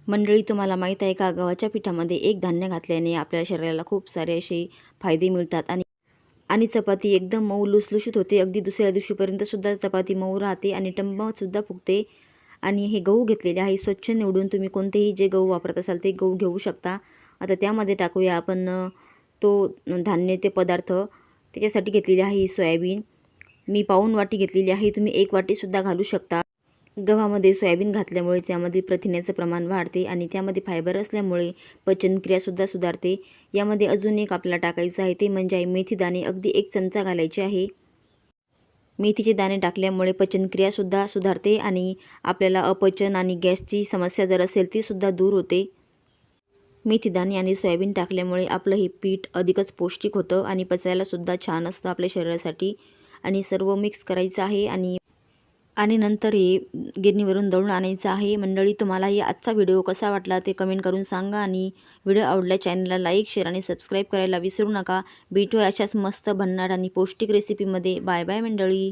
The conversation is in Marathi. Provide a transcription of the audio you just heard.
मंडळी, तुम्हाला माहीत आहे का, गव्हाच्या पिठामध्ये एक धान्य घातल्याने आपल्या शरीराला खूप सारे असे फायदे मिळतात आणि आणि चपाती एकदम मऊ लुसलुशीत होते. अगदी दुसऱ्या दिवशीपर्यंत सुद्धा चपाती मऊ राहते आणि टम्मसुद्धा फुगते. आणि हे गहू घेतलेले आहे स्वच्छ निवडून, तुम्ही कोणतेही जे गहू वापरत असाल ते गहू घेऊ शकता. आता त्यामध्ये टाकूया आपण तो धान्य, ते पदार्थ. त्याच्यासाठी घेतलेली आहे ही सोयाबीन. मी पाऊण वाटी घेतलेली आहे, तुम्ही 1 वाटीसुद्धा घालू शकता. गव्हामध्ये सोयाबीन घातल्यामुळे त्यामध्ये प्रथिन्याचं प्रमाण वाढते आणि त्यामध्ये फायबर असल्यामुळे पचनक्रियासुद्धा सुधारते. यामध्ये अजून एक आपल्याला टाकायचं आहे, ते म्हणजे आहे मेथी दाणे. अगदी 1 चमचा घालायचे आहे. मेथीचे दाणे टाकल्यामुळे पचनक्रियासुद्धा सुधारते आणि आपल्याला अपचन आणि गॅसची समस्या जर असेल तीसुद्धा दूर होते. मेथी दाणे आणि सोयाबीन टाकल्यामुळे आपलं हे पीठ अधिकच पौष्टिक होतं आणि पचायलासुद्धा छान असतं आपल्या शरीरासाठी. आणि सर्व मिक्स करायचं आहे आणि नंतर हे गिरणीवरून दळून आणायचं आहे. मंडळी, तुम्हाला आजचा व्हिडिओ कसा वाटला ते कमेंट करून सांगा आणि व्हिडिओ आवडल्या चॅनलला लाईक, शेअर आणि सबस्क्राईब करायला विसरू नका. भेटूया अशाच मस्त भन्नाट आणि पौष्टिक रेसिपीमध्ये. बाय बाय मंडळी.